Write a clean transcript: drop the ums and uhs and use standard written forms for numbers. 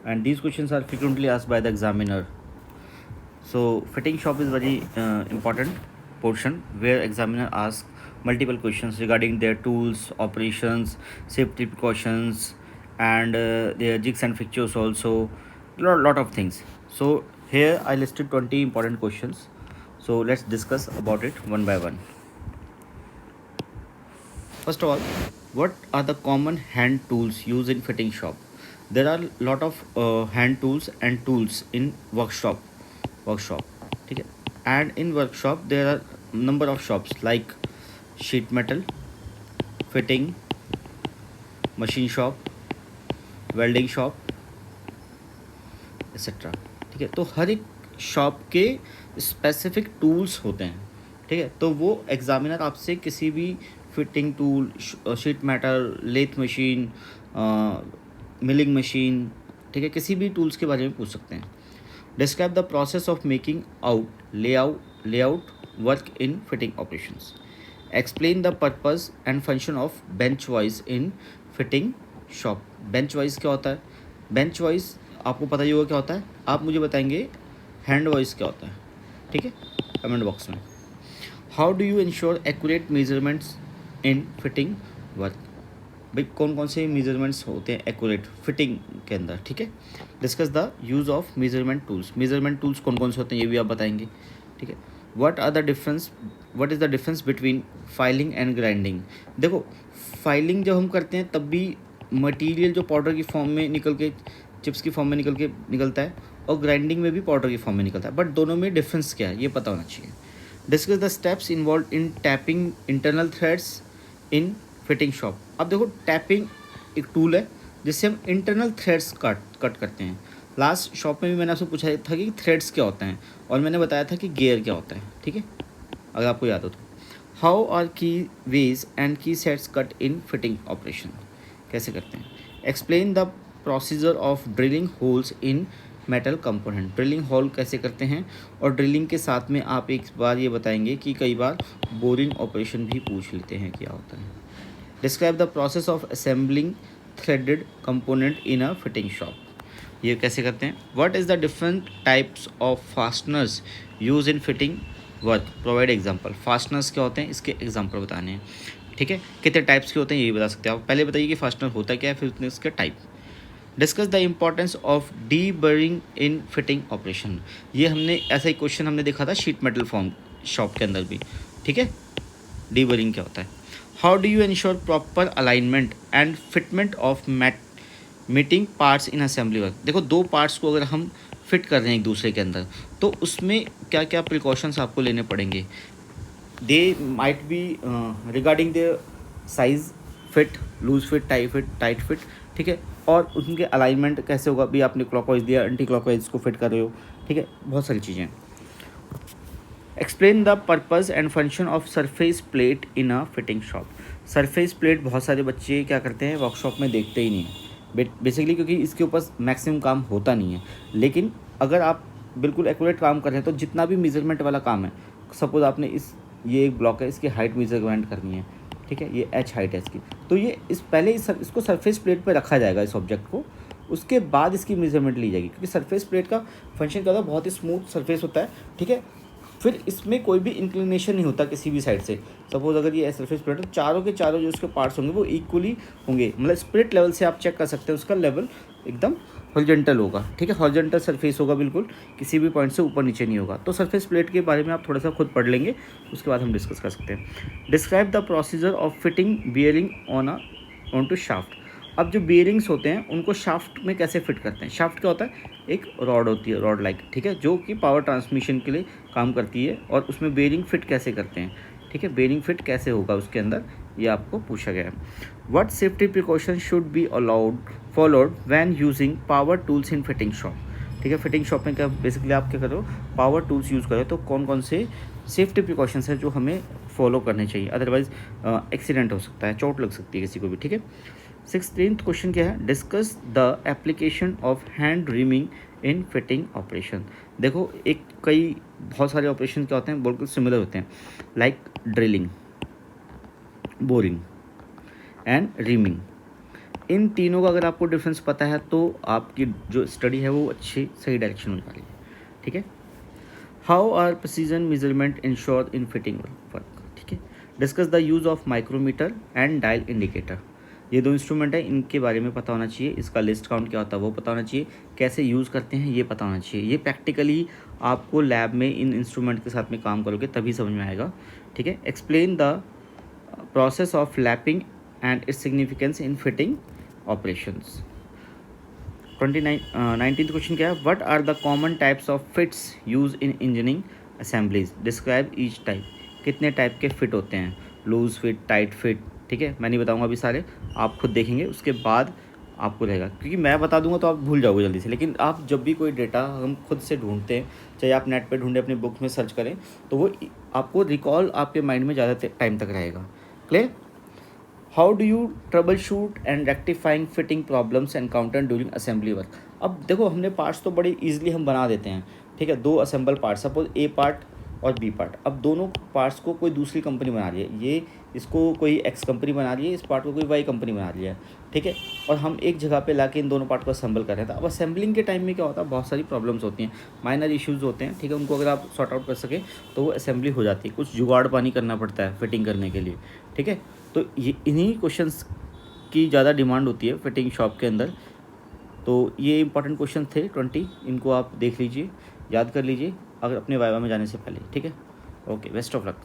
and these questions are frequently asked by the examiner. So fitting shop is very important portion where examiner asks multiple questions regarding their tools, operations, safety precautions, and their jigs and fixtures also, lot of things. So here I listed 20 important questions. So let's discuss about it one by one. First of all, what are the common hand tools used in fitting shop? There are lot of hand tools and tools in workshop. ठीक है? And in workshop there are number of shops like sheet metal, fitting, machine shop, welding shop, etcetera. ठीक है, तो हर एक shop के specific tools होते हैं. ठीक है, तो वो एग्जामिनर आपसे किसी भी fitting tool, sheet metal, lathe machine, milling machine, ठीक है, किसी भी टूल्स के बारे में पूछ सकते हैं. Describe the process of making out layout work in fitting operations. Explain the purpose and function of bench wise in fitting shop. Bench wise क्या होता है? बेंच वाइज आपको पता ही होगा क्या होता है. आप मुझे बताएंगे हैंड वाइज क्या होता है. ठीक है, कमेंट बॉक्स में. How do you ensure accurate measurements in fitting work. भाई कौन कौन से मेजरमेंट्स होते हैं एक्यूरेट फिटिंग के अंदर. ठीक है, discuss the use of measurement tools. Measurement tools कौन कौन से होते हैं ये भी आप बताएंगे. ठीक है, what is the difference between filing and grinding. देखो, फाइलिंग जब हम करते हैं तब भी मटेरियल जो पाउडर की फॉर्म में निकल के, चिप्स की फॉर्म में निकलता है, और ग्राइंडिंग में भी पाउडर की फॉर्म में निकलता है. बट दोनों में डिफरेंस क्या है ये पता होना चाहिए. Discuss the steps involve in tapping internal threads in fitting shop. अब देखो, टैपिंग एक टूल है जिससे हम इंटरनल थ्रेड्स कट करते हैं. लास्ट शॉप में भी मैंने आपसे पूछा था कि थ्रेड्स क्या होते हैं, और मैंने बताया था कि गियर क्या होता है. ठीक है, अगर आपको याद हो तो. How are keyways and keyseats cut in fitting operation. कैसे करते हैं. Explain the procedure of drilling holes in metal component. Drilling hole कैसे करते हैं, और ड्रिलिंग के साथ में आप एक बार ये बताएंगे कि कई बार बोरिंग ऑपरेशन भी पूछ लेते हैं क्या होता है. Describe the process of assembling threaded component in a fitting shop. ये कैसे करते हैं. What is the different types of fasteners use in fitting work. Provide example. Fasteners क्या होते हैं, इसके एग्जांपल बताने हैं. ठीक है, कितने टाइप्स के होते हैं ये भी बता सकते हैं आप. पहले बताइए कि फास्टनर होता क्या है, फिर उसके type. Discuss the importance of deburring in fitting operation. ये हमने ऐसा ही क्वेश्चन हमने देखा था शीट मेटल फॉर्म शॉप के अंदर भी. ठीक है, डी बरिंग क्या होता है. How do you ensure proper alignment and fitment of meeting parts in assembly work. देखो, दो पार्ट्स को अगर हम फिट कर रहे हैं एक दूसरे के अंदर, तो उसमें क्या क्या प्रिकॉशंस आपको लेने पड़ेंगे. They might be regarding the size, fit, loose fit, tight fit. ठीक है, और उनके अलाइनमेंट कैसे होगा. भी आपने क्लॉकवाइज दिया, एंटी क्लॉकवाइज को फिट कर रहे हो. ठीक है, बहुत सारी चीज़ें. Explain the purpose and function of surface plate in a fitting shop. Surface plate बहुत सारे बच्चे क्या करते हैं वर्कशॉप में देखते ही नहीं हैं बेसिकली, क्योंकि इसके ऊपर मैक्सिमम काम होता नहीं है. लेकिन अगर आप बिल्कुल एक्यूरेट काम कर रहे हैं तो जितना भी मेजरमेंट वाला काम है, सपोज आपने ये एक ब्लॉक है, इसकी हाइट मेजरमेंट करनी है. ठीक है, ये h हाइट है इसकी, तो ये इसको सरफेस प्लेट पर रखा जाएगा इस ऑब्जेक्ट को. उसके बाद इसकी मेजरमेंट ली जाएगी, क्योंकि सरफेस प्लेट का फंक्शन क्या होता है, बहुत ही स्मूथ सरफेस होता है. ठीक है, फिर इसमें कोई भी इंक्लिनेशन नहीं होता किसी भी साइड से. सपोज अगर ये सरफेस प्लेट है, चारों के चारों जो उसके पार्ट्स होंगे वो इक्वली होंगे. मतलब स्पिरिट लेवल से आप चेक कर सकते हैं, उसका लेवल एकदम हॉरिजॉन्टल होगा. ठीक है, हॉरिजॉन्टल सरफेस होगा, बिल्कुल किसी भी पॉइंट से ऊपर नीचे नहीं होगा. तो सरफेस प्लेट के बारे में आप थोड़ा सा खुद पढ़ लेंगे, उसके बाद हम डिस्कस कर सकते हैं. Describe the procedure of fitting bearing on to shaft. अब जो बियरिंग्स होते हैं उनको शाफ्ट में कैसे फिट करते हैं. शाफ्ट क्या होता है, एक रॉड होती है, रॉड लाइक. ठीक है, जो कि पावर ट्रांसमिशन के लिए काम करती है, और उसमें बेयरिंग फिट कैसे करते हैं. ठीक है, बेयरिंग फिट कैसे होगा उसके अंदर, ये आपको पूछा गया है. What safety precaution should be followed when using power tools in fitting shop. ठीक है, फिटिंग शॉप में क्या बेसिकली आप क्या करो, पावर टूल्स यूज़ करो, तो कौन कौन से सेफ्टी प्रिकॉशंस हैं जो हमें फॉलो करने चाहिए, अदरवाइज एक्सीडेंट हो सकता है, चोट लग सकती है किसी को भी. ठीक है, 16th क्वेश्चन क्या है. Discuss the application of hand reaming in fitting operation. देखो, बहुत सारे ऑपरेशन क्या होते हैं, बिल्कुल सिमिलर होते हैं, like drilling, boring and reaming. इन तीनों का अगर आपको डिफरेंस पता है तो आपकी जो स्टडी है वो अच्छी सही डायरेक्शन में जा रही है, ठीक है। How are precision measurement ensure in fitting work, ठीक है। Discuss the use of micrometer and dial indicator. ये दो इंस्ट्रूमेंट है, इनके बारे में पता होना चाहिए, इसका लिस्ट काउंट क्या होता है वो पता होना चाहिए, कैसे यूज़ करते हैं ये पता होना चाहिए। ये प्रैक्टिकली आपको लैब में इन इंस्ट्रूमेंट के साथ में काम करोगे तभी समझ में आएगा, ठीक है। Explain the process of lapping and its significance in fitting operations. 19th question क्या है, what are the common types of fits use in engineering assemblies, describe each type. कितने टाइप के फिट होते हैं, लूज फिट, टाइट फिट, ठीक है। मैं नहीं बताऊंगा अभी सारे, आप खुद देखेंगे उसके बाद आपको रहेगा, क्योंकि मैं बता दूंगा तो आप भूल जाओगे जल्दी से। लेकिन आप जब भी कोई डेटा हम खुद से ढूंढते हैं, चाहे आप नेट पे ढूंढें, अपनी बुक में सर्च करें, तो वो आपको रिकॉल आपके माइंड में ज़्यादा टाइम तक रहेगा। Clear. How do you trouble shoot and rectifying fitting problems encounter during assembly work. अब देखो हमने पार्ट्स तो बड़े ईजिली हम बना देते हैं, ठीक है। दो असेंबल पार्ट, सपोज ए पार्ट और बी पार्ट। अब दोनों पार्ट्स को कोई दूसरी कंपनी बना रही है, ये इसको कोई एक्स कंपनी बना रही है, इस पार्ट को कोई वाई कंपनी बना रही है, ठीक है। और हम एक जगह पे लाके इन दोनों पार्ट को असेंबल कर रहे हैं। तो अब असेंबलिंग के टाइम में क्या होता है, बहुत सारी प्रॉब्लम्स होती हैं, माइनर इश्यूज़ होते हैं, ठीक है। उनको अगर आप सॉर्ट आउट कर सकें तो वो असेंबली हो जाती है। कुछ जुगाड़ पानी करना पड़ता है फिटिंग करने के लिए, ठीक है। तो ये इन्हीं क्वेश्चंस की ज़्यादा डिमांड होती है फिटिंग शॉप के अंदर। तो ये इंपॉर्टेंट क्वेश्चन थे 20, इनको आप देख लीजिए, याद कर लीजिए अगर अपने वाइवा में जाने से पहले, ठीक है। Okay, best of luck.